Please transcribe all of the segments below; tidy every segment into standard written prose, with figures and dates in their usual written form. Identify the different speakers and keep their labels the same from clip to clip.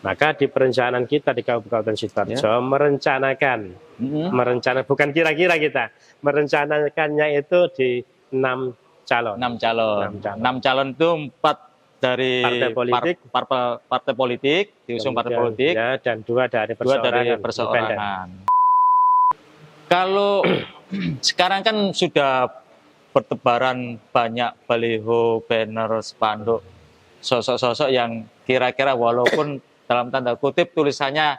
Speaker 1: Maka di perencanaan kita di Kabupaten Sidoarjo merencanakan, bukan kira-kira kita, merencanakannya itu di 6 calon.
Speaker 2: 6 calon itu 4 dari partai politik, diusung partai politik,
Speaker 1: ya, dan 2 dari perseorangan.
Speaker 2: Kalau sekarang kan sudah bertebaran banyak baliho, banner, spanduk, sosok-sosok yang kira-kira walaupun dalam tanda kutip tulisannya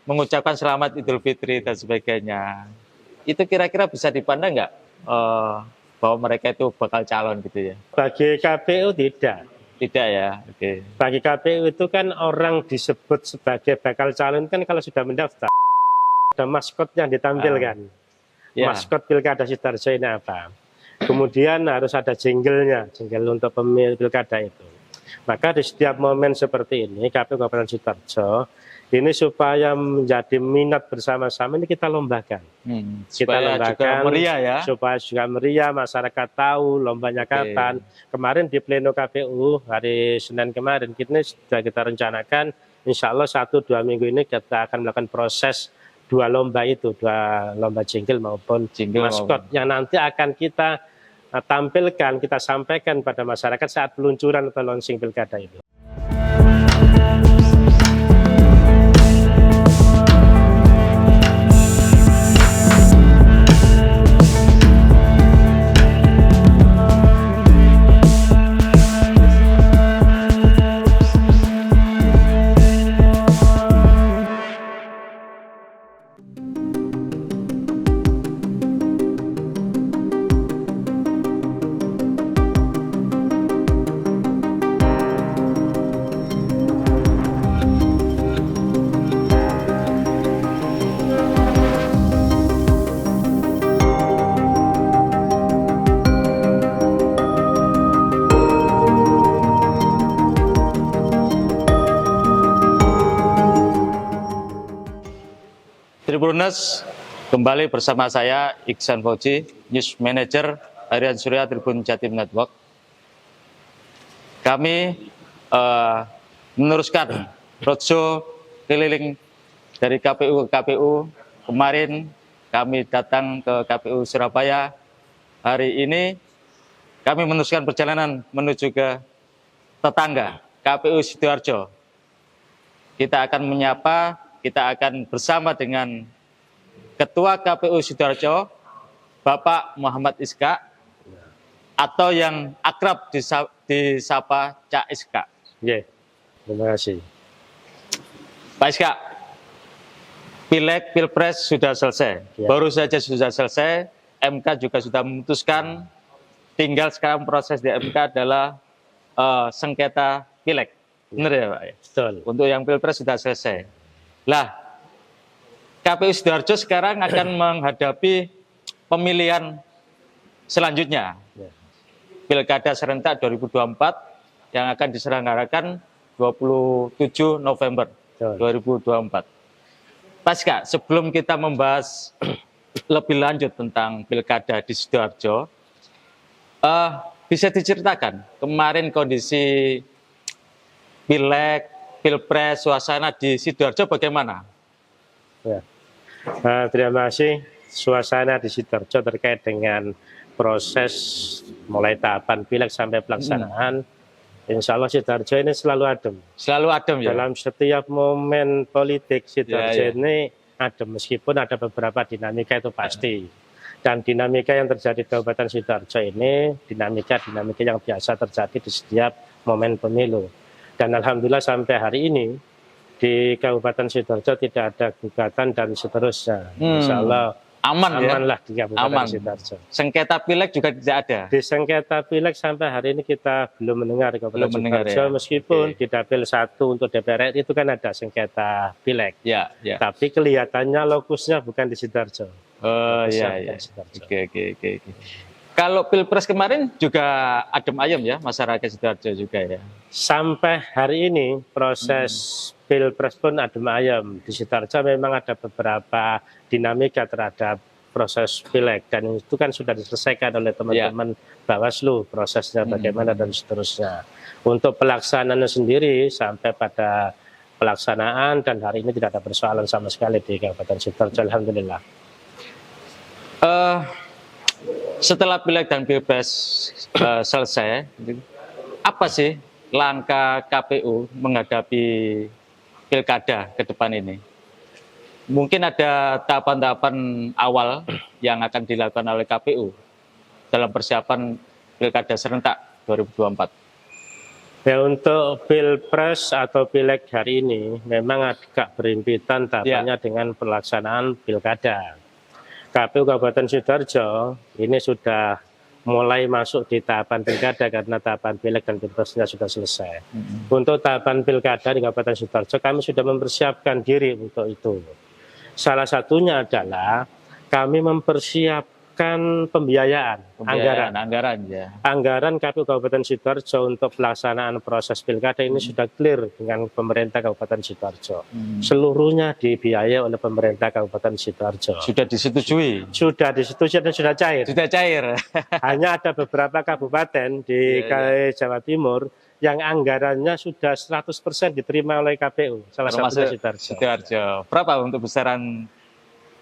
Speaker 2: mengucapkan selamat Idul Fitri dan sebagainya, itu kira-kira bisa dipandang nggak bahwa mereka itu bakal calon gitu ya?
Speaker 1: Bagi KPU tidak.
Speaker 2: Tidak ya, oke.
Speaker 1: Bagi KPU itu kan orang disebut sebagai bakal calon kan kalau sudah mendaftar. Ada maskot yang ditampilkan. Maskot Pilkada Sidoarjo ini apa? Kemudian harus ada jingle untuk pemilih pilkada itu. Maka di setiap momen seperti ini, KPU Kabupaten Sidoarjo ini supaya menjadi minat bersama-sama ini kita lombakan. Kita lombakan
Speaker 2: meriah ya.
Speaker 1: Supaya juga meriah, masyarakat tahu lombanya kapan. Kemarin di pleno KPU hari Senin kemarin sudah kita rencanakan, insya Allah 1-2 minggu ini kita akan melakukan proses 2 lomba itu, 2 lomba jingle maupun maskot yang nanti akan kita tampilkan, kita sampaikan pada masyarakat saat peluncuran atau launching pilkada itu.
Speaker 2: Tribuners, kembali bersama saya Iksan Fauzi, News Manager Harian Surya Tribun Jatim Network. Kami meneruskan roadshow keliling dari KPU ke KPU. Kemarin kami datang ke KPU Surabaya. Hari ini kami meneruskan perjalanan menuju ke tetangga KPU Sidoarjo. Kita akan menyapa, kita akan bersama dengan Ketua KPU Sidoarjo, Bapak Muhammad Iska, atau yang akrab disapa Cak Iska.
Speaker 1: Terima kasih.
Speaker 2: Pak Iska, Pileg, Pilpres sudah selesai. Baru saja sudah selesai, MK juga sudah memutuskan, tinggal sekarang proses di MK adalah sengketa Pileg. Benar ya Pak?
Speaker 1: Betul.
Speaker 2: Untuk yang Pilpres sudah selesai. Lah, KPU Sidoarjo sekarang akan menghadapi pemilihan selanjutnya. Pilkada serentak 2024 yang akan diselenggarakan 27 November 2024. Pasca, sebelum kita membahas lebih lanjut tentang pilkada di Sidoarjo, bisa diceritakan kemarin kondisi Pileg, Pilpres, suasana di Sidoarjo bagaimana?
Speaker 1: Terima kasih. Suasana di Sidoarjo terkait dengan proses mulai tahapan Pileg sampai pelaksanaan, insya Allah Sidoarjo ini selalu adem.
Speaker 2: Selalu adem ya?
Speaker 1: Dalam setiap momen politik Sidoarjo ini adem, meskipun ada beberapa dinamika itu pasti. Dan dinamika yang terjadi di Kabupaten Sidoarjo ini, dinamika yang biasa terjadi di setiap momen pemilu. Dan alhamdulillah sampai hari ini di Kabupaten Sidoarjo tidak ada gugatan dan seterusnya. Insya Allah aman lah di Kabupaten Sidoarjo.
Speaker 2: Sengketa Pileg juga tidak ada?
Speaker 1: Di sengketa Pileg sampai hari ini kita belum mendengar di Kabupaten Sidoarjo, meskipun di Dapil 1 untuk DPR RI itu kan ada sengketa Pileg. Tapi kelihatannya lokusnya bukan di Sidoarjo.
Speaker 2: Oh iya. Oke. Kalau Pilpres kemarin juga adem ayem ya, masyarakat Sidoarjo juga ya?
Speaker 1: Sampai hari ini proses Pilpres pun adem ayem. Di Sidoarjo memang ada beberapa dinamika terhadap proses Pileg. Dan itu kan sudah diselesaikan oleh teman-teman Bawaslu, prosesnya bagaimana dan seterusnya. Untuk pelaksanaannya sendiri sampai pada pelaksanaan, dan hari ini tidak ada persoalan sama sekali di Kabupaten Sidoarjo, alhamdulillah.
Speaker 2: Setelah Pileg dan Pilpres selesai, apa sih langkah KPU menghadapi pilkada ke depan ini? Mungkin ada tahapan-tahapan awal yang akan dilakukan oleh KPU dalam persiapan pilkada serentak 2024.
Speaker 1: Ya, untuk Pilpres atau Pileg hari ini memang agak berhimpitan tahapannya dengan pelaksanaan pilkada. KPU Kabupaten Sidoarjo ini sudah mulai masuk di tahapan pilkada karena tahapan Pileg dan Pilpresnya sudah selesai. Untuk tahapan pilkada di Kabupaten Sidoarjo kami sudah mempersiapkan diri untuk itu. Salah satunya adalah kami mempersiapkan pembiayaan anggaran ya. Anggaran KPU Kabupaten Sidoarjo untuk pelaksanaan proses pilkada ini sudah clear dengan pemerintah Kabupaten Sidoarjo. Seluruhnya dibiayai oleh pemerintah Kabupaten Sidoarjo.
Speaker 2: Sudah disetujui?
Speaker 1: Sudah disetujui dan sudah cair.
Speaker 2: Sudah cair.
Speaker 1: Hanya ada beberapa kabupaten di Jawa Timur yang anggarannya sudah 100% diterima oleh KPU. Salah satunya Sidoarjo.
Speaker 2: Berapa untuk besaran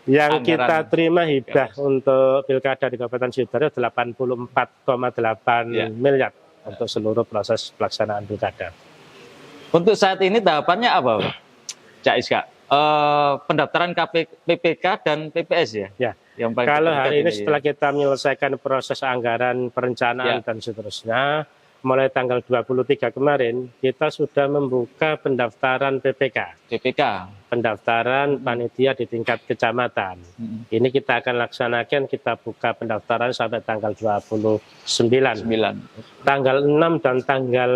Speaker 1: yang
Speaker 2: anggaran
Speaker 1: kita terima hibah untuk pilkada di Kabupaten Sidoarjo 84,8 miliar untuk seluruh proses pelaksanaan pilkada.
Speaker 2: Untuk saat ini tahapannya apa, Cak Iska? Pendaftaran PPK dan PPS ya?
Speaker 1: Ya.
Speaker 2: Yang paling
Speaker 1: kalau hari ini setelah kita menyelesaikan proses anggaran, perencanaan dan seterusnya, mulai tanggal 23 kemarin kita sudah membuka pendaftaran PPK. Pendaftaran panitia di tingkat kecamatan. Ini kita akan laksanakan, kita buka pendaftaran sampai tanggal 29. Tanggal 6 dan tanggal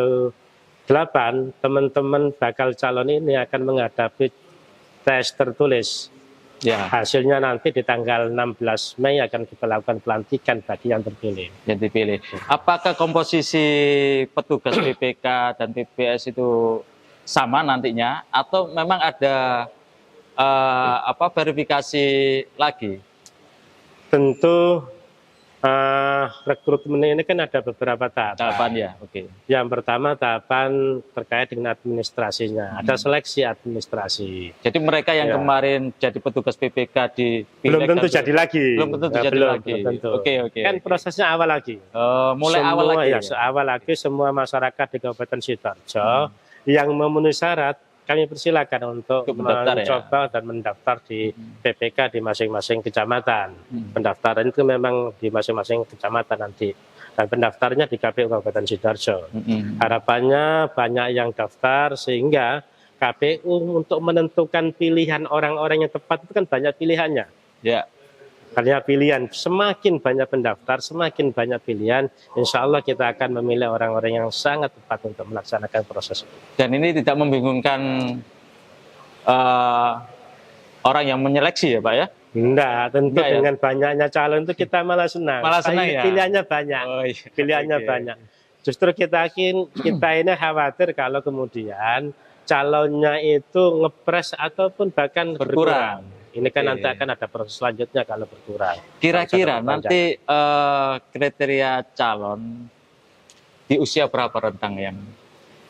Speaker 1: 8 teman-teman bakal calon ini akan menghadapi tes tertulis. Hasilnya nanti di tanggal 16 Mei akan kita lakukan pelantikan bagi yang terpilih.
Speaker 2: Apakah komposisi petugas PPK dan PPS itu sama nantinya atau memang ada verifikasi lagi?
Speaker 1: Tentu rekrutmen ini kan ada beberapa tahapan
Speaker 2: ya.
Speaker 1: Yang pertama tahapan terkait dengan administrasinya, ada seleksi administrasi.
Speaker 2: Jadi mereka yang kemarin jadi petugas PPK di
Speaker 1: belum tentu jadi lagi.
Speaker 2: Belum tentu jadi lagi. Kan
Speaker 1: prosesnya awal lagi.
Speaker 2: Mulai
Speaker 1: semua,
Speaker 2: awal lagi.
Speaker 1: Awal lagi semua masyarakat di Kabupaten Sidoarjo yang memenuhi syarat kami persilakan untuk mencoba dan mendaftar di PPK di masing-masing kecamatan. Pendaftaran itu memang di masing-masing kecamatan nanti. Dan pendaftarnya di KPU Kabupaten Sidoarjo. Harapannya banyak yang daftar sehingga KPU untuk menentukan pilihan orang-orang yang tepat itu kan banyak pilihannya. Banyak pilihan, semakin banyak pendaftar, semakin banyak pilihan, insya Allah kita akan memilih orang-orang yang sangat tepat untuk melaksanakan proses itu.
Speaker 2: Dan ini tidak membingungkan orang yang menyeleksi ya Pak ya?
Speaker 1: Enggak, tentu dengan banyaknya calon itu kita malah senang. Pilihannya banyak, pilihannya banyak. Justru kita ini khawatir kalau kemudian calonnya itu ngepres ataupun bahkan berkurang. Ini kan nanti akan ada proses selanjutnya kalau berkurang.
Speaker 2: Kira-kira nanti kriteria calon di usia berapa rentang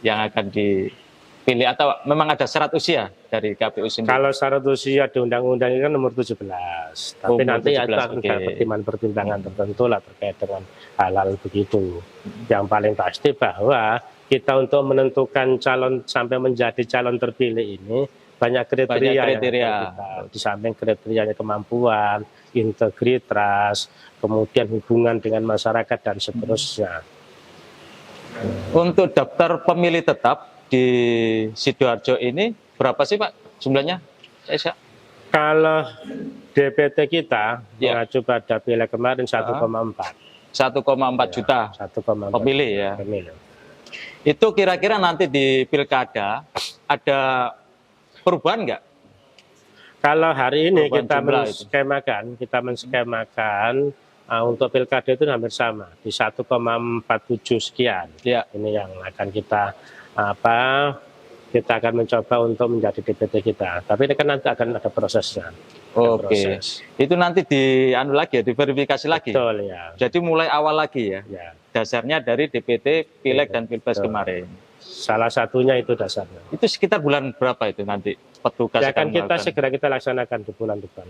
Speaker 2: yang akan dipilih atau memang ada syarat usia dari KPU sendiri?
Speaker 1: Kalau syarat usia di undang-undang ini kan nomor 17. Tapi nanti 17, itu akan ada pertimbangan tertentu lah terkait dengan hal-hal begitu. Yang paling pasti bahwa kita untuk menentukan calon sampai menjadi calon terpilih ini banyak kriteria. Di samping kriterianya kemampuan, integritas, kemudian hubungan dengan masyarakat dan seterusnya.
Speaker 2: Untuk daftar pemilih tetap di Sidoarjo ini berapa sih Pak jumlahnya?
Speaker 1: Kalau DPT kita mengacu pada Pileg kemarin 1,4.
Speaker 2: 1,4 juta
Speaker 1: 1,4
Speaker 2: pemilih ya. Itu kira-kira nanti di pilkada ada perubahan nggak?
Speaker 1: Kalau hari ini kita menskemakan untuk pilkada itu hampir sama di 1,47 sekian. Ini yang akan kita akan mencoba untuk menjadi DPT kita. Tapi ini kan nanti akan ada prosesnya.
Speaker 2: Itu nanti diverifikasi lagi.
Speaker 1: Betul ya.
Speaker 2: Jadi mulai awal lagi ya. Dasarnya dari DPT, Pileg dan Pilpres kemarin.
Speaker 1: Salah satunya itu dasarnya.
Speaker 2: Itu sekitar bulan berapa itu nanti petugas
Speaker 1: Ya kan kita
Speaker 2: melakukan?
Speaker 1: segera kita laksanakan di bulan depan.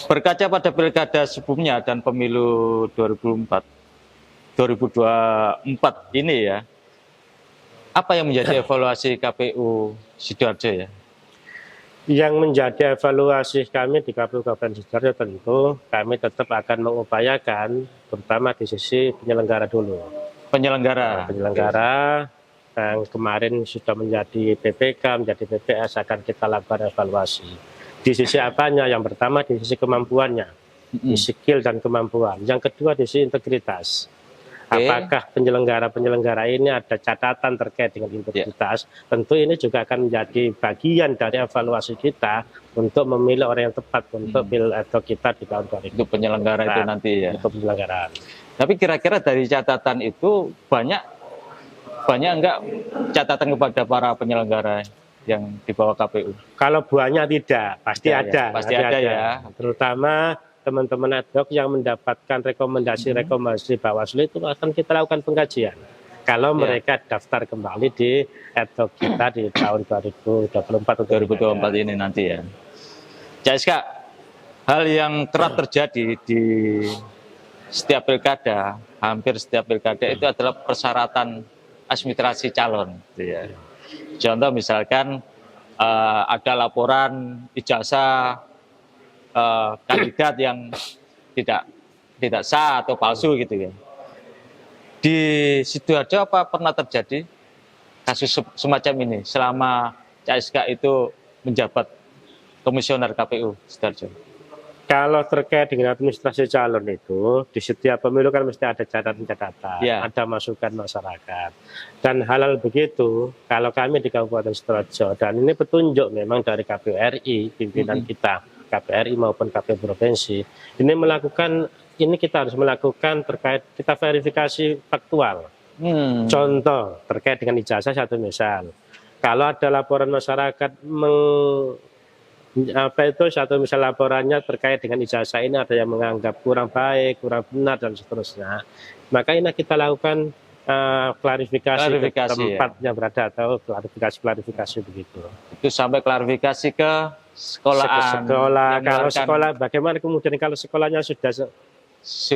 Speaker 2: Berkaca pada pilkada sebelumnya dan pemilu 2024 ini ya, apa yang menjadi evaluasi KPU Sidoarjo ya?
Speaker 1: Yang menjadi evaluasi kami di KPU Kabupaten Sidoarjo tentu kami tetap akan mengupayakan, terutama di sisi penyelenggara dulu.
Speaker 2: Penyelenggara.
Speaker 1: Penyelenggara yang kemarin sudah menjadi PPK, menjadi PPS akan kita lakukan evaluasi. Di sisi apanya? Yang pertama di sisi kemampuannya, di skill dan kemampuan. Yang kedua di sisi integritas. Apakah penyelenggara ini ada catatan terkait dengan integritas? Tentu ini juga akan menjadi bagian dari evaluasi kita untuk memilih orang yang tepat untuk atau kita di tahun 2020.
Speaker 2: Itu penyelenggara itu nanti ya.
Speaker 1: Untuk penyelenggaraan.
Speaker 2: Tapi kira-kira dari catatan itu banyak enggak catatan kepada para penyelenggara yang di bawah KPU?
Speaker 1: Kalau banyak tidak, pasti
Speaker 2: Ya,
Speaker 1: ada.
Speaker 2: pasti ada ya.
Speaker 1: Terutama teman-teman ad hoc yang mendapatkan rekomendasi Bawaslu itu akan kita lakukan pengkajian. Kalau mereka daftar kembali di ad hoc kita di tahun 2024
Speaker 2: ini nanti ya. CSK, hal yang kerap terjadi di setiap pilkada, hampir setiap pilkada itu adalah persyaratan administrasi calon. Gitu ya. Contoh misalkan ada laporan ijazah kandidat yang tidak sah atau palsu gitu ya. Di Sidoarjo apa pernah terjadi kasus semacam ini selama CSK itu menjabat komisioner KPU Sidoarjo?
Speaker 1: Kalau terkait dengan administrasi calon itu, di setiap pemilu kan mesti ada catatan-catatan, ada masukan masyarakat. Dan hal-hal begitu, kalau kami di Kabupaten Sidoarjo, dan ini petunjuk memang dari KPU RI, pimpinan kita, KPU RI maupun KPU Provinsi, ini kita harus melakukan terkait, kita verifikasi faktual. Contoh, terkait dengan ijazah satu misal. Kalau ada laporan masyarakat satu misal laporannya terkait dengan ijazah ini ada yang menganggap kurang baik, kurang benar dan seterusnya, maka ini kita lakukan klarifikasi ke tempat yang berada atau klarifikasi begitu.
Speaker 2: Itu sampai klarifikasi ke sekolah.
Speaker 1: Kalau sekolah bagaimana kemudian kalau sekolahnya sudah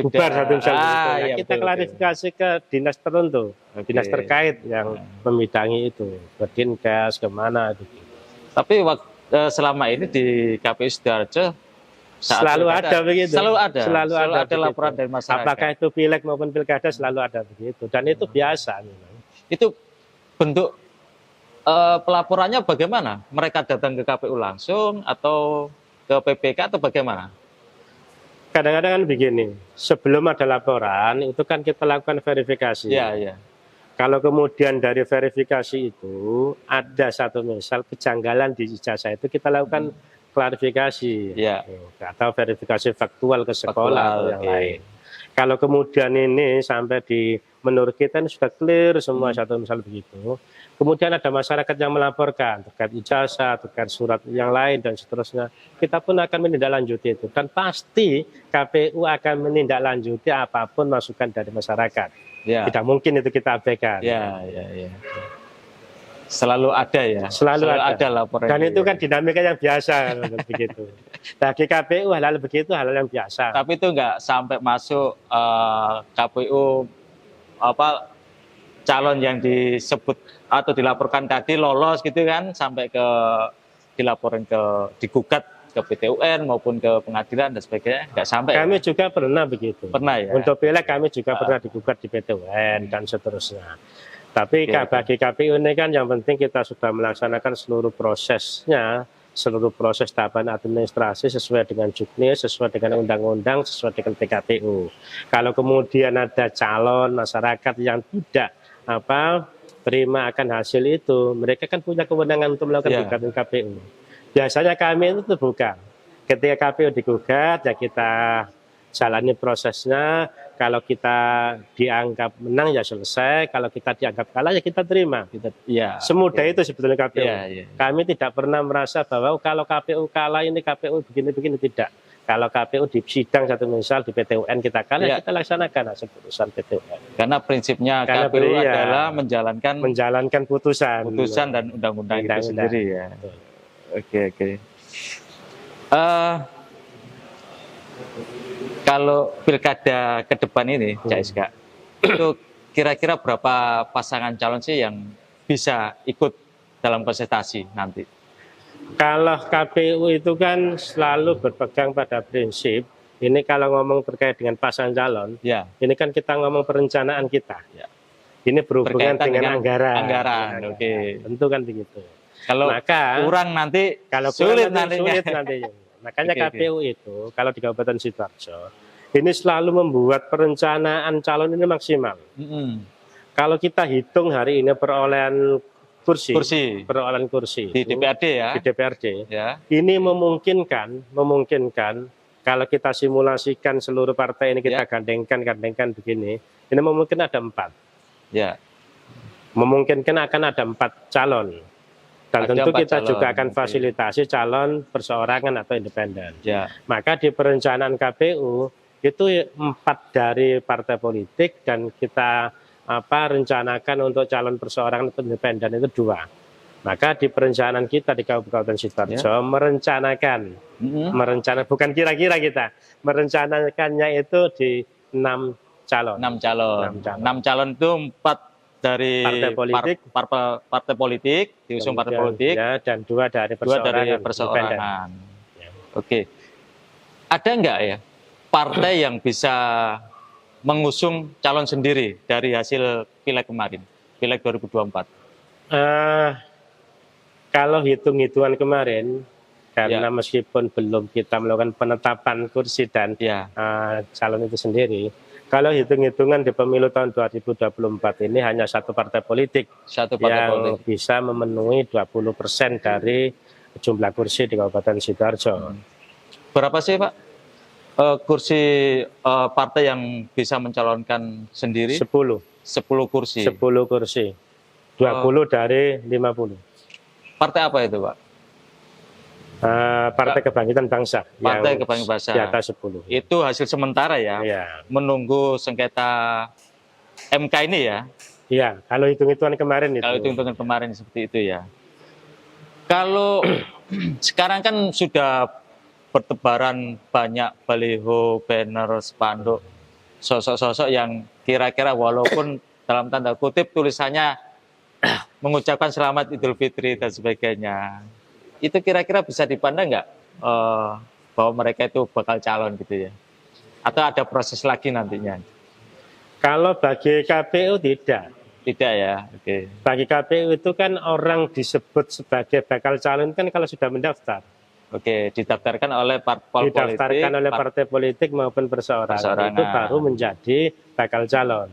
Speaker 1: bubar satu misal ya, kita klarifikasi ke dinas tertentu, dinas terkait yang membidangi itu, ke Dinkes kemana gitu.
Speaker 2: Tapi selama ini di KPU Sidoarjo
Speaker 1: selalu ada begitu.
Speaker 2: Selalu ada
Speaker 1: begitu.
Speaker 2: Laporan dari masyarakat.
Speaker 1: Apakah itu pileg maupun pilkada selalu ada begitu. Dan itu biasa memang.
Speaker 2: Itu bentuk pelaporannya bagaimana? Mereka datang ke KPU langsung atau ke PPK atau bagaimana?
Speaker 1: Kadang-kadang kan begini, sebelum ada laporan itu kan kita lakukan verifikasi.
Speaker 2: Iya.
Speaker 1: Kalau kemudian dari verifikasi itu ada satu misal kejanggalan di ijazah itu kita lakukan klarifikasi atau verifikasi faktual ke sekolah atau yang lain. Kalau kemudian ini sampai menurut kita ini sudah clear semua satu misal begitu, kemudian ada masyarakat yang melaporkan terkait ijazah, terkait surat yang lain dan seterusnya, kita pun akan menindaklanjuti itu dan pasti KPU akan menindaklanjuti apapun masukan dari masyarakat. Tidak mungkin itu kita abaikan.
Speaker 2: Selalu ada ya.
Speaker 1: Selalu ada
Speaker 2: laporan.
Speaker 1: Dan itu kan dinamika yang biasa begitu. Bagi KPU hal-hal begitu hal yang biasa.
Speaker 2: Tapi itu enggak sampai masuk KPU calon yang disebut atau dilaporkan tadi lolos gitu kan sampai dilaporkan digugat ke PT UN maupun ke pengadilan dan sebagainya, nggak sampai.
Speaker 1: Kami juga pernah begitu.
Speaker 2: Pernah ya.
Speaker 1: Untuk pileg kami juga pernah digugat di PT UN dan seterusnya. Tapi bagi KPU ini kan yang penting kita sudah melaksanakan seluruh prosesnya, seluruh proses tahapan administrasi sesuai dengan juknis, sesuai dengan undang-undang, sesuai dengan PKPU. Kalau kemudian ada calon masyarakat yang tidak terima akan hasil itu, mereka kan punya kewenangan untuk melakukan gugatan KPU. Biasanya kami itu terbuka. Ketika KPU digugat, ya kita jalani prosesnya. Kalau kita dianggap menang ya selesai. Kalau kita dianggap kalah ya kita terima. Semudah itu sebetulnya KPU. Kami tidak pernah merasa bahwa kalau KPU kalah ini KPU begini-begini, tidak. Kalau KPU di sidang satu misal di PT UN kita kalah,
Speaker 2: Iya.
Speaker 1: kita laksanakan hasil putusan PT UN.
Speaker 2: Karena prinsipnya
Speaker 1: Karena
Speaker 2: KPU
Speaker 1: iya,
Speaker 2: adalah menjalankan
Speaker 1: putusan
Speaker 2: dan undang-undang itu
Speaker 1: Undang-undang.
Speaker 2: sendiri ya.
Speaker 1: Betul.
Speaker 2: Oke. Kalau pilkada ke depan ini, Cak Iska, itu kira-kira berapa pasangan calon sih yang bisa ikut dalam kontestasi nanti?
Speaker 1: Kalau KPU itu kan selalu berpegang pada prinsip, ini kalau ngomong terkait dengan pasangan calon,
Speaker 2: Ya,
Speaker 1: ini kan kita ngomong perencanaan kita.
Speaker 2: Ya.
Speaker 1: Ini berhubungan
Speaker 2: Berkaitan dengan
Speaker 1: anggaran.
Speaker 2: anggaran,
Speaker 1: Ya,
Speaker 2: oke.
Speaker 1: Tentu kan begitu.
Speaker 2: kalau
Speaker 1: Maka
Speaker 2: kurang nanti
Speaker 1: kalau
Speaker 2: sulit
Speaker 1: kurang nanti
Speaker 2: nantinya.
Speaker 1: sulit nantinya. Makanya
Speaker 2: Oke.
Speaker 1: KPU itu kalau di Kabupaten Sidoarjo ini selalu membuat perencanaan calon ini maksimal.
Speaker 2: Mm-mm.
Speaker 1: Kalau kita hitung hari ini perolehan kursi
Speaker 2: Kursi di
Speaker 1: itu,
Speaker 2: DPRD ya.
Speaker 1: di DPRD,
Speaker 2: Ya,
Speaker 1: ini memungkinkan kalau kita simulasikan seluruh partai ini kita
Speaker 2: Ya.
Speaker 1: gandengkan begini, ini memungkinkan ada 4.
Speaker 2: ya.
Speaker 1: Memungkinkan akan ada 4 calon. Dan
Speaker 2: Ada
Speaker 1: tentu
Speaker 2: 4
Speaker 1: kita
Speaker 2: calon,
Speaker 1: juga akan
Speaker 2: oke.
Speaker 1: fasilitasi calon perseorangan atau independen.
Speaker 2: Ya,
Speaker 1: Maka di perencanaan KPU itu 4 dari partai politik dan kita rencanakan untuk calon perseorangan atau independen itu 2. Maka di perencanaan kita di Kabupaten Sidoarjo merencanakan bukan kira-kira kita merencanakannya itu di 6 calon.
Speaker 2: 6 calon.
Speaker 1: 6 calon.
Speaker 2: 6 calon itu 4 dari partai politik, diusung partai politik,
Speaker 1: Ya, dan 2 dari
Speaker 2: 2 dari
Speaker 1: perseorangan.
Speaker 2: perseorangan.
Speaker 1: Ya.
Speaker 2: Oke. Ada enggak ya partai yang bisa mengusung calon sendiri dari hasil pileg kemarin, pileg 2024?
Speaker 1: Kalau hitung-hitungan kemarin, karena
Speaker 2: Ya.
Speaker 1: meskipun belum kita melakukan penetapan kursi dan
Speaker 2: Ya,
Speaker 1: calon itu sendiri, kalau hitung-hitungan di pemilu tahun 2024 ini hanya 1 partai politik
Speaker 2: satu partai
Speaker 1: yang
Speaker 2: politik.
Speaker 1: bisa memenuhi 20% dari jumlah kursi di Kabupaten Sidoarjo.
Speaker 2: Berapa sih Pak kursi partai yang bisa mencalonkan sendiri?
Speaker 1: 10
Speaker 2: kursi.
Speaker 1: 10 kursi. 20 dari 50.
Speaker 2: Partai apa itu Pak?
Speaker 1: Partai Kebangkitan Bangsa.
Speaker 2: Partai
Speaker 1: yang
Speaker 2: Kebangkitan Bangsa.
Speaker 1: Di atas 10.
Speaker 2: Itu hasil sementara ya,
Speaker 1: Iya.
Speaker 2: menunggu sengketa MK ini ya.
Speaker 1: Iya, kalau hitung-hitungan kemarin itu.
Speaker 2: Kalau hitung-hitungan kemarin seperti itu ya. Kalau sekarang kan sudah bertebaran banyak baliho, banner, spanduk, sosok-sosok yang kira-kira walaupun dalam tanda kutip tulisannya mengucapkan selamat Idul Fitri dan sebagainya. Itu kira-kira bisa dipandang nggak bahwa mereka itu bakal calon gitu ya? Atau ada proses lagi nantinya?
Speaker 1: Kalau bagi KPU tidak.
Speaker 2: Tidak ya, oke.
Speaker 1: Bagi KPU itu kan orang disebut sebagai bakal calon kan kalau sudah mendaftar.
Speaker 2: Oke, didaftarkan oleh parpol
Speaker 1: Didaftarkan oleh partai politik maupun perseorangan. Itu baru menjadi bakal calon.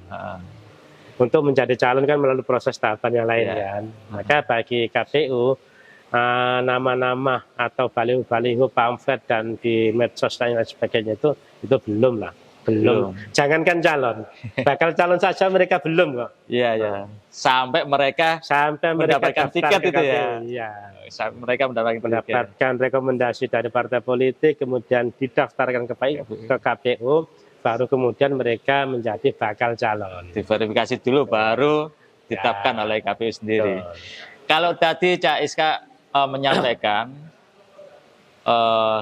Speaker 1: Untuk menjadi calon kan melalui proses tahapan yang lain kan. Maka bagi KPU nama-nama atau baliho-baliho, pamflet dan di medsos dan lain sebagainya itu belum lah. Belum. Jangankan calon, bakal calon saja mereka belum kok.
Speaker 2: Iya ya. Sampai mereka mendapatkan tiket itu ya.
Speaker 1: Iya.
Speaker 2: Mereka
Speaker 1: mendapatkan rekomendasi dari partai politik, kemudian didaftarkan ke KPU, baru kemudian mereka menjadi bakal calon.
Speaker 2: Diverifikasi dulu baru ditetapkan oleh KPU sendiri. Kalau tadi Cak Iska menyampaikan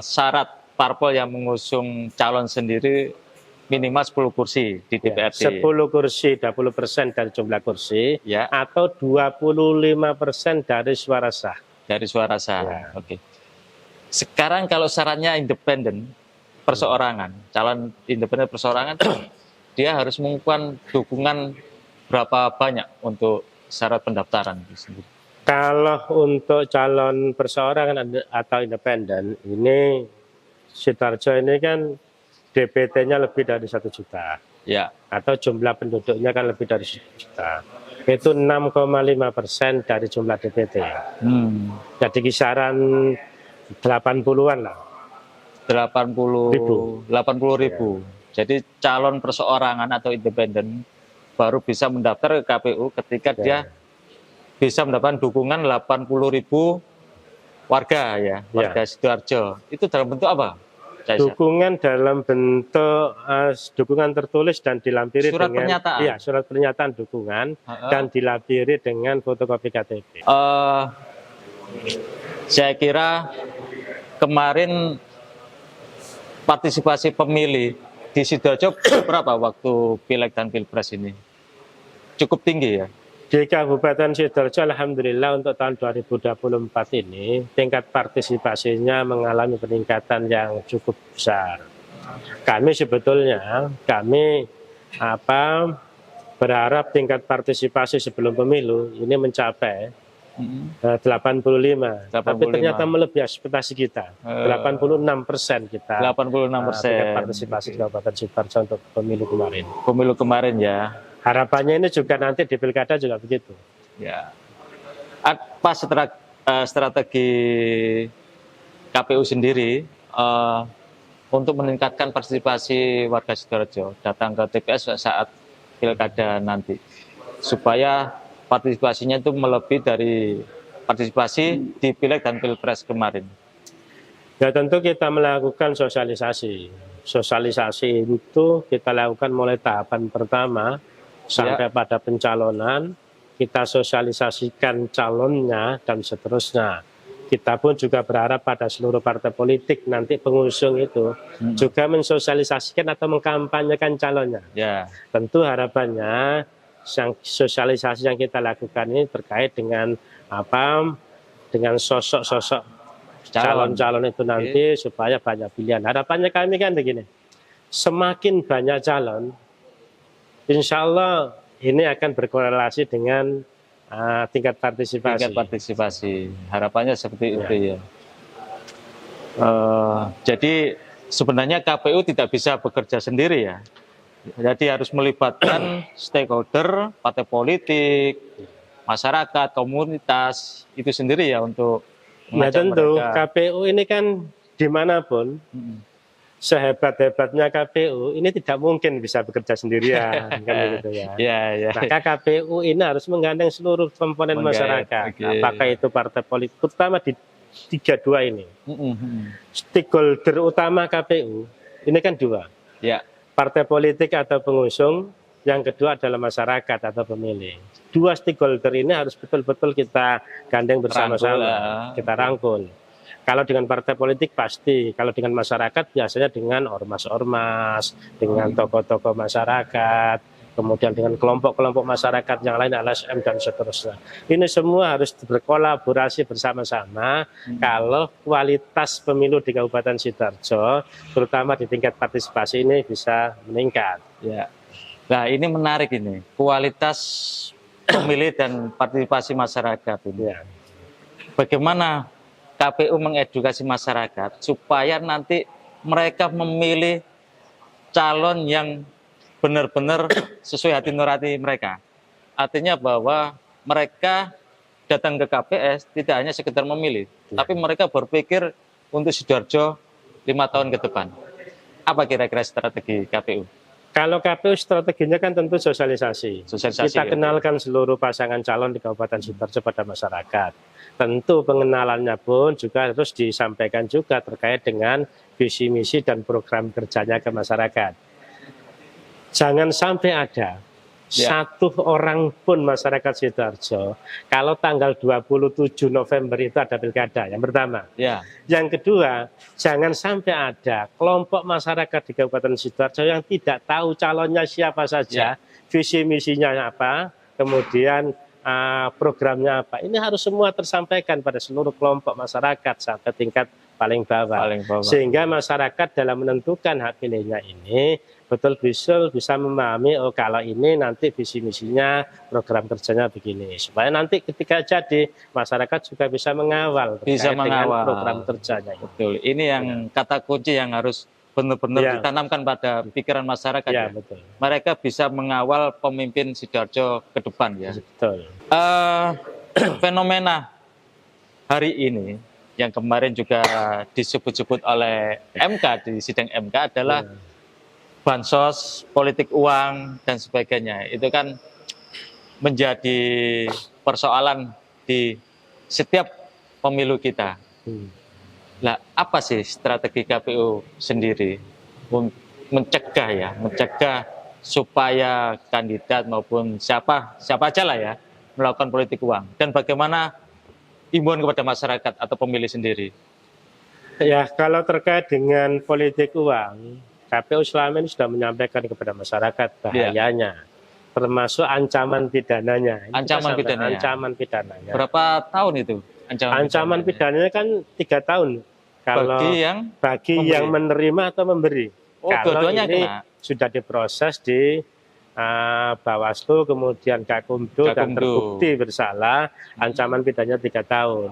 Speaker 2: syarat parpol yang mengusung calon sendiri minimal 10 kursi di DPRD.
Speaker 1: 10 kursi, 20% dari jumlah kursi,
Speaker 2: ya.
Speaker 1: Atau 25% dari suara sah.
Speaker 2: Dari suara sah,
Speaker 1: ya.
Speaker 2: Oke. Sekarang kalau syaratnya independen, perseorangan, calon independen perseorangan, dia harus mengumpulkan dukungan berapa banyak untuk syarat pendaftaran itu sendiri?
Speaker 1: Kalau untuk calon perseorangan atau independen, ini Sidoarjo ini kan DPT-nya lebih dari 1 juta.
Speaker 2: Ya.
Speaker 1: Atau jumlah penduduknya kan lebih dari 1 juta. Itu 6,5% dari jumlah DPT. Jadi kisaran 80-an lah.
Speaker 2: 80 ribu. Jadi calon perseorangan atau independen baru bisa mendaftar ke KPU ketika dia bisa mendapatkan dukungan 80 ribu warga ya, warga Sidoarjo. Itu dalam bentuk apa?
Speaker 1: Dukungan dalam bentuk dukungan tertulis dan dilampiri
Speaker 2: surat
Speaker 1: dengan
Speaker 2: pernyataan.
Speaker 1: Iya, surat pernyataan dukungan dan dilampiri dengan fotokopi KTP.
Speaker 2: Saya kira kemarin partisipasi pemilih di Sidoarjo berapa waktu Pileg dan Pilpres ini? Cukup tinggi ya?
Speaker 1: Di Kabupaten Sidoarjo, alhamdulillah untuk tahun 2024 ini tingkat partisipasinya mengalami peningkatan yang cukup besar. Kami sebetulnya berharap tingkat partisipasi sebelum pemilu ini mencapai 85. Tapi ternyata melebihi ekspektasi kita. 86% kita.
Speaker 2: 86%.
Speaker 1: Tingkat partisipasi di Kabupaten Sidoarjo untuk pemilu kemarin.
Speaker 2: Pemilu kemarin ya.
Speaker 1: Harapannya ini juga nanti di pilkada juga begitu.
Speaker 2: Ya. Apa strategi KPU sendiri untuk meningkatkan partisipasi warga Sidoarjo datang ke TPS saat pilkada nanti, supaya partisipasinya itu melebihi dari partisipasi di Pileg dan Pilpres kemarin?
Speaker 1: Ya tentu kita melakukan sosialisasi. Sosialisasi itu kita lakukan mulai tahapan pertama sampai pada pencalonan, kita sosialisasikan calonnya dan seterusnya. Kita pun juga berharap pada seluruh partai politik nanti pengusung itu juga mensosialisasikan atau mengkampanyekan calonnya.
Speaker 2: Ya.
Speaker 1: Tentu harapannya sosialisasi yang kita lakukan ini terkait dengan dengan sosok-sosok calon-calon itu nanti supaya banyak pilihan. Harapannya kami kan begini, semakin banyak calon, insya Allah ini akan berkorelasi dengan tingkat partisipasi.
Speaker 2: Tingkat partisipasi, harapannya seperti itu ya. Jadi sebenarnya KPU tidak bisa bekerja sendiri ya. Jadi harus melibatkan stakeholder, partai politik, masyarakat, komunitas itu sendiri ya untuk
Speaker 1: mengajak tentu mereka. KPU ini kan dimanapun. Sehebat-hebatnya KPU ini tidak mungkin bisa bekerja sendirian kan gitu ya. Maka KPU ini harus menggandeng seluruh komponen masyarakat. Apakah itu partai politik, terutama di 32 ini. Stakeholder utama KPU ini kan dua. Ya. Partai politik atau pengusung, yang kedua adalah masyarakat atau pemilih. Dua stakeholder ini harus betul-betul kita gandeng bersama-sama, kita rangkul. Kalau dengan partai politik pasti, kalau dengan masyarakat biasanya dengan ormas-ormas, dengan tokoh-tokoh masyarakat, kemudian dengan kelompok-kelompok masyarakat yang lain, LSM dan seterusnya. Ini semua harus berkolaborasi bersama-sama kalau kualitas pemilu di Kabupaten Sidoarjo, terutama di tingkat partisipasi ini bisa meningkat.
Speaker 2: Ya. Nah ini menarik ini, kualitas pemilih dan partisipasi masyarakat ini. Ya. Bagaimana KPU mengedukasi masyarakat supaya nanti mereka memilih calon yang benar-benar sesuai hati nurani mereka. Artinya bahwa mereka datang ke KPS tidak hanya sekedar memilih, tapi mereka berpikir untuk Sidoarjo 5 tahun ke depan. Apa kira-kira strategi KPU?
Speaker 1: Kalau KPU strateginya kan tentu sosialisasi. Kita kenalkan seluruh pasangan calon di Kabupaten Sidoarjo pada masyarakat. Tentu pengenalannya pun juga harus disampaikan juga terkait dengan visi misi dan program kerjanya ke masyarakat. Jangan sampai ada satu orang pun masyarakat Sidoarjo kalau tanggal 27 November itu ada pilkada, yang pertama. Yang kedua, jangan sampai ada kelompok masyarakat di Kabupaten Sidoarjo yang tidak tahu calonnya siapa saja, visi misinya apa, kemudian programnya apa. Ini harus semua tersampaikan pada seluruh kelompok masyarakat sampai tingkat paling bawah. Sehingga masyarakat dalam menentukan hak pilihnya ini betul-betul bisa memahami, oh kalau ini nanti visi misinya, program kerjanya begini. Supaya nanti ketika jadi, masyarakat juga bisa mengawal dengan program kerjanya.
Speaker 2: Betul. Ini yang kata kunci yang harus benar-benar ditanamkan pada pikiran masyarakat. Betul. Mereka bisa mengawal pemimpin Sidoarjo ke depan ya. Betul. Fenomena hari ini yang kemarin juga disebut-sebut oleh MK di sidang MK adalah bansos, politik uang dan sebagainya. Itu kan menjadi persoalan di setiap pemilu kita. Lah, apa sih strategi KPU sendiri mencegah supaya kandidat maupun siapa aja lah ya melakukan politik uang, dan bagaimana imbauan kepada masyarakat atau pemilih sendiri?
Speaker 1: Ya, kalau terkait dengan politik uang, KPU selama ini sudah menyampaikan kepada masyarakat bahayanya, termasuk ancaman pidananya. Ancaman pidananya.
Speaker 2: Berapa tahun itu?
Speaker 1: Ancaman pidananya kan 3 tahun. Kalau bagi yang menerima atau memberi.
Speaker 2: Oh,
Speaker 1: kalau ini
Speaker 2: kena.
Speaker 1: Sudah diproses di Bawaslu, kemudian Gakumdu, dan terbukti bersalah, ancaman pidananya 3 tahun.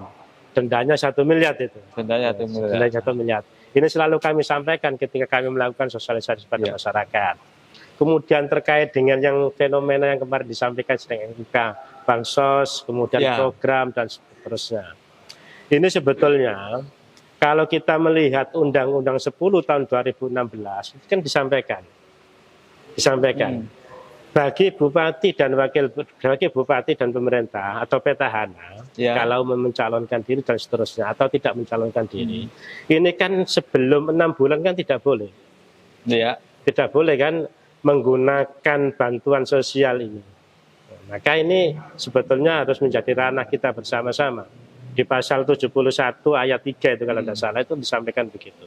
Speaker 1: Dendanya 1 miliar itu.
Speaker 2: Dendanya 1 miliar.
Speaker 1: Dendanya 1 miliar. Ini selalu kami sampaikan ketika kami melakukan sosialisasi pada masyarakat. Kemudian terkait dengan yang fenomena yang kemarin disampaikan sedang MK, bansos, kemudian program dan seterusnya. Ini sebetulnya kalau kita melihat Undang-Undang 10 tahun 2016 itu kan disampaikan. Bagi bupati dan bupati dan pemerintah atau petahana, kalau mencalonkan diri dan seterusnya atau tidak mencalonkan diri, ini kan sebelum 6 bulan kan tidak boleh. Tidak boleh kan menggunakan bantuan sosial ini. Maka ini sebetulnya harus menjadi ranah kita bersama-sama. Di pasal 71 ayat 3 itu kalau tidak salah itu disampaikan begitu.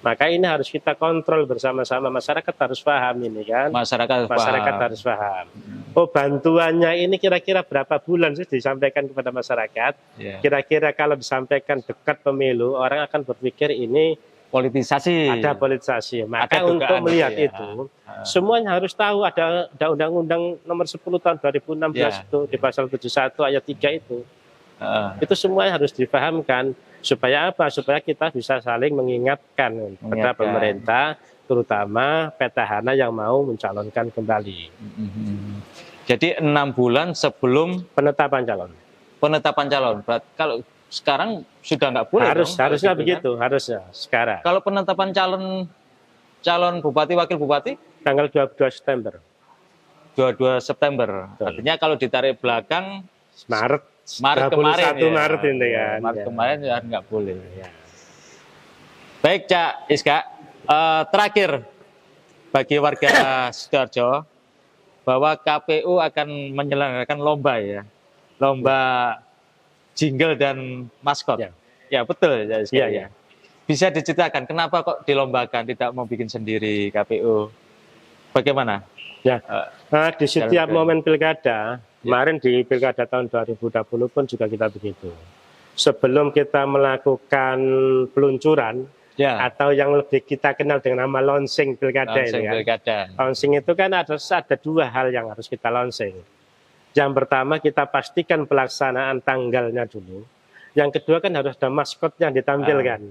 Speaker 1: Maka ini harus kita kontrol bersama-sama, masyarakat harus paham ini kan. Masyarakat harus paham. Oh, bantuannya ini kira-kira berapa bulan sih disampaikan kepada masyarakat. Kira-kira kalau disampaikan dekat pemilu, orang akan berpikir ini
Speaker 2: politisasi.
Speaker 1: Ada politisasi. Maka untuk melihat itu, semuanya harus tahu ada Undang-Undang nomor 10 tahun 2016 itu di pasal 71 ayat 3 itu. Itu semuanya harus dipahamkan supaya apa? Supaya kita bisa saling mengingatkan kepada pemerintah, terutama petahana yang mau mencalonkan kembali.
Speaker 2: Jadi 6 bulan sebelum
Speaker 1: penetapan calon.
Speaker 2: Berarti kalau sekarang sudah nggak boleh.
Speaker 1: Harusnya begitu, harusnya sekarang.
Speaker 2: Kalau penetapan calon bupati, wakil bupati
Speaker 1: tanggal 22 September.
Speaker 2: 22 September. Betul. Artinya kalau ditarik belakang
Speaker 1: Maret
Speaker 2: kemarin
Speaker 1: Maret ini kan.
Speaker 2: Maret kemarin ya nggak boleh. Baik, Cak Iska. Terakhir bagi warga Sidoarjo bahwa KPU akan menyelenggarakan lomba lomba jingle dan maskot. Ya betul ya Iska. Bisa diceritakan kenapa kok dilombakan, tidak mau bikin sendiri KPU? Bagaimana?
Speaker 1: Di setiap momen pilkada. Kemarin di pilkada tahun 2020 pun juga kita begitu. Sebelum kita melakukan peluncuran atau yang lebih kita kenal dengan nama launching pilkada ini kan. Launching itu kan ada 2 hal yang harus kita launching. Yang pertama kita pastikan pelaksanaan tanggalnya dulu. Yang kedua kan harus ada maskot yang ditampilkan.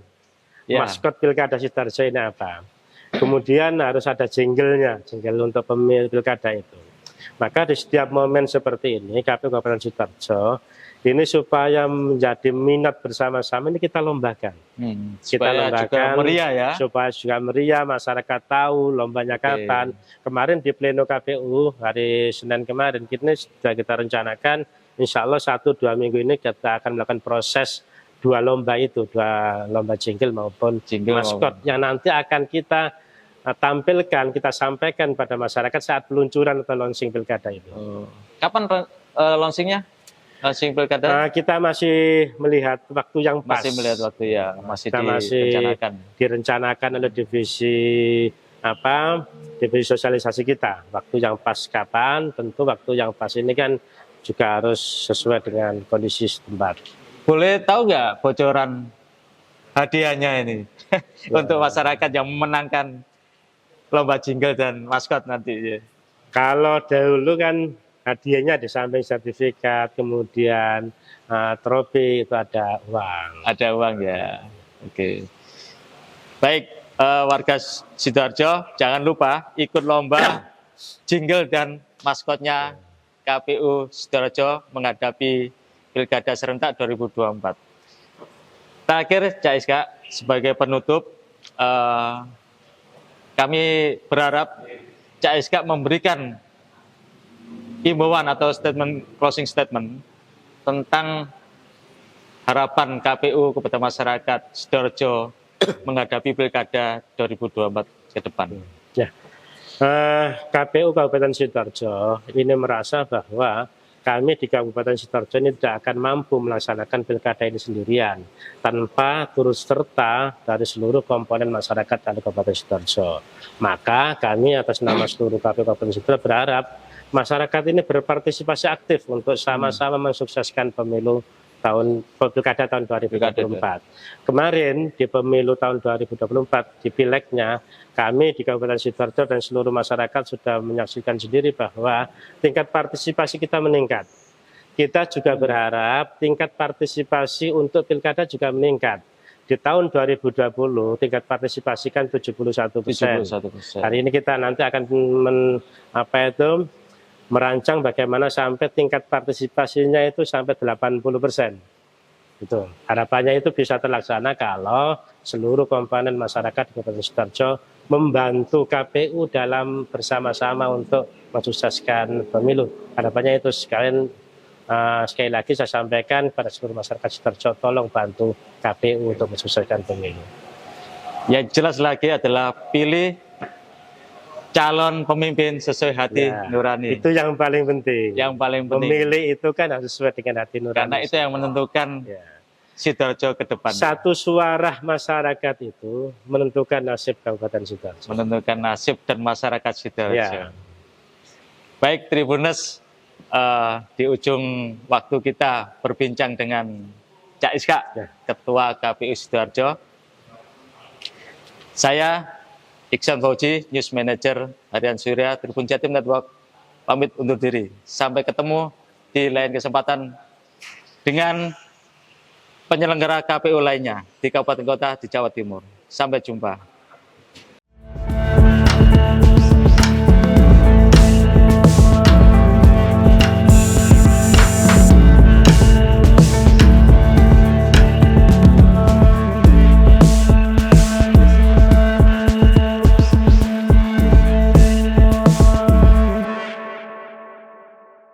Speaker 1: Maskot pilkada Sidoarjo ini apa? Kemudian harus ada jingle untuk pemilih pilkada itu. Maka di setiap momen seperti ini KPU Kabupaten Sidoarjo ini supaya menjadi minat bersama-sama ini kita lombakan. Kita lombakan supaya juga meriah, masyarakat tahu lombanya kapan. Kemarin di pleno KPU hari Senin kemarin sudah kita rencanakan insya Allah 1-2 minggu ini kita akan melakukan proses 2 lomba itu, 2 lomba jingle maupun maskot yang nanti akan kita tampilkan, kita sampaikan pada masyarakat saat peluncuran atau launching pilkada itu.
Speaker 2: Kapan launchingnya? Launching pilkada?
Speaker 1: Kita masih melihat waktu yang pas.
Speaker 2: Masih melihat waktu masih
Speaker 1: direncanakan oleh divisi divisi sosialisasi kita. Waktu yang pas kapan? Tentu waktu yang pas ini kan juga harus sesuai dengan kondisi setempat.
Speaker 2: Boleh tahu nggak bocoran hadiahnya ini untuk masyarakat yang memenangkan lomba jingle dan maskot nanti?
Speaker 1: Kalau dahulu kan hadiahnya di samping sertifikat, kemudian trofi itu ada uang.
Speaker 2: Ada uang ya. Oke. Baik, warga Sidoarjo jangan lupa ikut lomba jingle dan maskotnya KPU Sidoarjo menghadapi Pilkada Serentak 2024. Terakhir, Cak Iska, sebagai penutup, kami berharap Cak Iska memberikan himbauan atau closing statement tentang harapan KPU kepada masyarakat Sidoarjo menghadapi Pilkada 2024 ke depan?
Speaker 1: Ya, KPU Kabupaten Sidoarjo ini merasa bahwa kami di Kabupaten Sidoarjo ini tidak akan mampu melaksanakan pilkada ini sendirian tanpa turut serta dari seluruh komponen masyarakat di Kabupaten Sidoarjo. Maka kami atas nama seluruh KPU Kabupaten Sidoarjo berharap masyarakat ini berpartisipasi aktif untuk sama-sama mensukseskan pemilu pilkada tahun 2024. Kemarin di pemilu tahun 2024 di pilegnya kami di Kabupaten Sidoarjo dan seluruh masyarakat sudah menyaksikan sendiri bahwa tingkat partisipasi kita meningkat. Kita juga berharap tingkat partisipasi untuk pilkada juga meningkat. Di tahun 2020 tingkat partisipasi kan 71%. Hari ini kita nanti akan merancang bagaimana sampai tingkat partisipasinya itu sampai 80%. Itu harapannya itu bisa terlaksana kalau seluruh komponen masyarakat di Kabupaten Sidoarjo membantu KPU dalam bersama-sama untuk mensukseskan pemilu. Harapannya itu sekali lagi saya sampaikan pada seluruh masyarakat Sidoarjo, tolong bantu KPU untuk mensukseskan pemilu.
Speaker 2: Yang jelas lagi adalah pilih calon pemimpin sesuai hati nurani.
Speaker 1: Itu yang paling penting.
Speaker 2: Yang paling penting.
Speaker 1: Memilih itu kan harus sesuai dengan hati nurani.
Speaker 2: Karena itu yang menentukan Sidoarjo ke depan.
Speaker 1: Satu suara masyarakat itu menentukan nasib Kabupaten Sidoarjo.
Speaker 2: Menentukan nasib dan masyarakat Sidoarjo. Baik Tribuners, di ujung waktu kita berbincang dengan Cak Iska, Ketua KPU Sidoarjo. Saya Iksan Fauji, News Manager Harian Surya, Tribun Jatim Network, pamit undur diri. Sampai ketemu di lain kesempatan dengan penyelenggara KPU lainnya di kabupaten kota di Jawa Timur. Sampai jumpa.